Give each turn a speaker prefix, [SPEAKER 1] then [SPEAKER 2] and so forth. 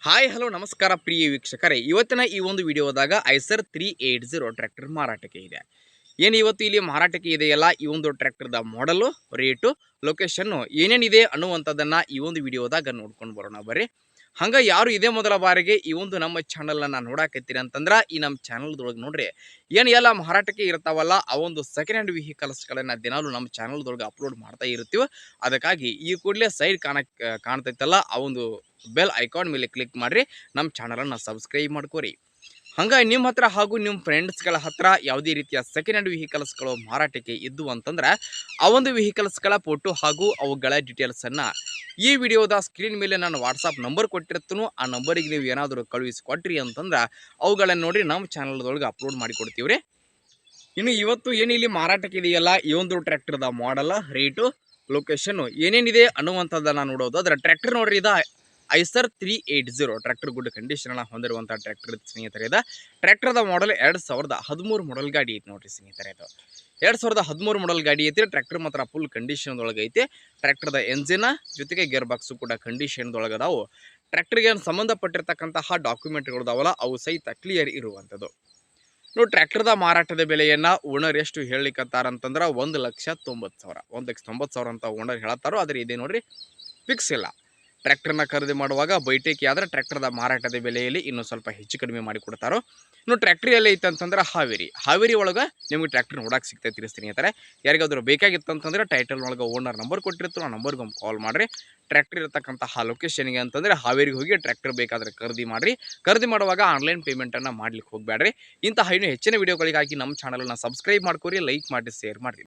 [SPEAKER 1] Hi hello ನಮಸ್ಕಾರ ಪ್ರಿಯ ವೀಕ್ಷಕರೇ, ಇವತ್ತಿನ ಈ ಒಂದು ವಿಡಿಯೋದಾಗ ಐಸರ್ 380 ಟ್ರ್ಯಾಕ್ಟರ್ ಮಾರಾಟಕ್ಕೆ ಇದೆ. ಏನು ಇವತ್ತು ಇಲ್ಲಿ ಮಾರಾಟಕ್ಕೆ ಇದೆಯಲ್ಲ, ಈ ಒಂದು ಟ್ರ್ಯಾಕ್ಟರ್ದ ಮಾಡಲು, ರೇಟು, ಲೊಕೇಶನ್ನು ಏನೇನಿದೆ ಅನ್ನುವಂಥದ್ದನ್ನು ಈ ಒಂದು ವಿಡಿಯೋದಾಗ ನೋಡ್ಕೊಂಡು ಬರೋಣ ಬರ್ರಿ. ಹಂಗೆ ಯಾರು ಇದೇ ಮೊದಲ ಬಾರಿಗೆ ಈ ಒಂದು ನಮ್ಮ ಚಾನಲನ್ನು ನೋಡಾಕತ್ತೀರಿ ಅಂತಂದ್ರೆ ಈ ನಮ್ಮ ಚಾನಲ್ದೊಳಗೆ ನೋಡ್ರಿ ಏನು ಎಲ್ಲ ಮಾರಾಟಕ್ಕೆ ಇರ್ತಾವಲ್ಲ ಆ ಒಂದು ಸೆಕೆಂಡ್ ಹ್ಯಾಂಡ್ ವೆಹಿಕಲ್ಸ್ಗಳನ್ನು ದಿನಾಲು ನಮ್ಮ ಚಾನಲ್ದೊಳಗೆ ಅಪ್ಲೋಡ್ ಮಾಡ್ತಾ ಇರ್ತೀವಿ. ಅದಕ್ಕಾಗಿ ಈ ಕೂಡಲೇ ಸೈಡ್ ಕಾಣ್ತೈತಲ್ಲ ಆ ಒಂದು ಬೆಲ್ ಐಕಾನ್ ಮೇಲೆ ಕ್ಲಿಕ್ ಮಾಡಿರಿ, ನಮ್ಮ ಚಾನಲನ್ನು ಸಬ್ಸ್ಕ್ರೈಬ್ ಮಾಡ್ಕೋರಿ. ಹಂಗೆ ನಿಮ್ಮ ಹತ್ರ ಹಾಗೂ ನಿಮ್ಮ ಫ್ರೆಂಡ್ಸ್ಗಳ ಹತ್ರ ಯಾವುದೇ ರೀತಿಯ ಸೆಕೆಂಡ್ ಹ್ಯಾಂಡ್ ವೆಹಿಕಲ್ಸ್ಗಳು ಮಾರಾಟಕ್ಕೆ ಇದ್ದು ಅಂತಂದ್ರೆ ಆ ಒಂದು ವೆಹಿಕಲ್ಸ್ಗಳ ಫೋಟೋ ಹಾಗೂ ಅವುಗಳ ಡೀಟೇಲ್ಸನ್ನು ಈ ವಿಡಿಯೋದ ಸ್ಕ್ರೀನ್ ಮೇಲೆ ನಾನು ವಾಟ್ಸಪ್ ನಂಬರ್ ಕೊಟ್ಟಿರ್ತೀನೋ ಆ ನಂಬರಿಗೆ ನೀವು ಏನಾದರೂ ಕಳುಹಿಸಿಕೊಟ್ರಿ ಅಂತಂದ್ರೆ ಅವುಗಳನ್ನು ನೋಡಿ ನಮ್ಮ ಚಾನಲ್ದೊಳಗೆ ಅಪ್ಲೋಡ್ ಮಾಡಿಕೊಡ್ತೀವಿ ರೀ. ಇನ್ನು ಇವತ್ತು ಏನಿಲ್ಲಿ ಮಾರಾಟಕ್ಕೆ ಇದೆಯಲ್ಲ ಈ ಒಂದು ಟ್ರ್ಯಾಕ್ಟರ್ದ ಮಾಡಲ್, ರೇಟು, ಲೊಕೇಶನ್ನು ಏನೇನಿದೆ ಅನ್ನುವಂಥದ್ದನ್ನು ನೋಡೋದು. ಅದರ ಟ್ರ್ಯಾಕ್ಟರ್ ನೋಡ್ರಿ, ಇದು ಐಸರ್ 380 ಟ್ರ್ಯಾಕ್ಟರ್ ಗುಡ್ ಕಂಡೀಷನ್ ಹೊಂದಿರುವಂಥ ಟ್ರ್ಯಾಕ್ಟರ್ ಸ್ನೇಹಿತರೆ. ಇದು ಟ್ರ್ಯಾಕ್ಟರ್ದ ಮಾಡಲ್ 2013 ಮಾಡಲ್ ಗಾಡಿ ಐತಿ ನೋಡ್ರಿ ಸ್ನೇಹಿತರೆ. ಇದು 2013 ಮಾಡಲ್ ಗಾಡಿ ಐತಿ. ಟ್ರ್ಯಾಕ್ಟರ್ ಮಾತ್ರ ಫುಲ್ ಕಂಡೀಷನ್ದೊಳಗೆ ಐತಿ. ಟ್ರ್ಯಾಕ್ಟರ್ದ ಎಂಜಿನ್ ಜೊತೆಗೆ ಗೇರ್ ಬಾಕ್ಸು ಕೂಡ ಕಂಡೀಷನ್ದೊಳಗೆ ಅದಾವು. ಟ್ರ್ಯಾಕ್ಟರ್ಗೆ ಸಂಬಂಧಪಟ್ಟಿರ್ತಕ್ಕಂತಹ ಡಾಕ್ಯುಮೆಂಟ್ಗಳದಾವಲ್ಲ ಅವು ಸಹಿತ ಕ್ಲಿಯರ್ ಇರುವಂಥದ್ದು. ನೋಡಿ, ಟ್ರ್ಯಾಕ್ಟರ್ದ ಮಾರಾಟದ ಬೆಲೆಯನ್ನು ಓನರ್ ಎಷ್ಟು ಹೇಳಲಿಕ್ಕಂತಾರಂತಂದ್ರೆ 1,90,000 1,90,000 ಅಂತ ಓನರ್ ಹೇಳತ್ತಾರೋ. ಆದರೆ ಇದೇ ನೋಡ್ರಿ ಫಿಕ್ಸ್ ಇಲ್ಲ. ಟ್ರ್ಯಾಕ್ಟರ್ನ ಖರೀದಿ ಮಾಡುವಾಗ ಬೈಟೇಕಿ ಆದರೆ ಟ್ರ್ಯಾಕ್ಟರ್ದ ಮಾರಾಟದ ಬೆಲೆಯಲ್ಲಿ ಇನ್ನೂ ಸ್ವಲ್ಪ ಹೆಚ್ಚು ಕಡಿಮೆ ಮಾಡಿ ಕೊಡ್ತಾರೋ. ಇನ್ನು ಟ್ರ್ಯಾಕ್ಟರ್ ಎಲ್ಲ ಐತೆ ಅಂತಂದ್ರೆ ಹಾವೇರಿ ಒಳಗೆ ನಿಮಗೆ ಟ್ರ್ಯಾಕ್ಟರ್ ನೋಡಕ್ಕೆ ಸಿಗ್ತೈತಿ ಸ್ನೇಹಿತರೆ. ಯಾರಿಗಾದ್ರೂ ಬೇಕಾಗಿತ್ತು ಅಂತಂದ್ರೆ ಟೈಟಲ್ ಒಳಗೆ ಓನರ್ ನಂಬರ್ ಕೊಟ್ಟಿರ್ತಾರೆ, ಆ ನಂಬರ್ಗೆ ಒಂದು ಕಾಲ್ ಮಾಡಿರಿ. ಟ್ರ್ಯಾಕ್ಟರ್ ಇರತಕ್ಕಂತಹ ಲೊಕೇಶನ್ಗೆ ಅಂತಂದರೆ ಹಾವೇರಿಗೆ ಹೋಗಿ ಟ್ರ್ಯಾಕ್ಟರ್ ಬೇಕಾದರೆ ಖರೀದಿ ಮಾಡಿರಿ. ಖರೀದಿ ಮಾಡುವಾಗ ಆನ್ಲೈನ್ ಪೇಮೆಂಟನ್ನು ಮಾಡ್ಲಿಕ್ಕೆ ಹೋಗಬೇಡ್ರಿ. ಇಂತಹ ಇನ್ನೂ ಹೆಚ್ಚಿನ ವಿಡಿಯೋಗಳಿಗಾಗಿ ನಮ್ಮ ಚಾನಲನ್ನು ಸಬ್ಸ್ಕ್ರೈಬ್ ಮಾಡ್ಕೊರಿ, ಲೈಕ್ ಮಾಡಿ, ಶೇರ್ ಮಾಡಿರಿ.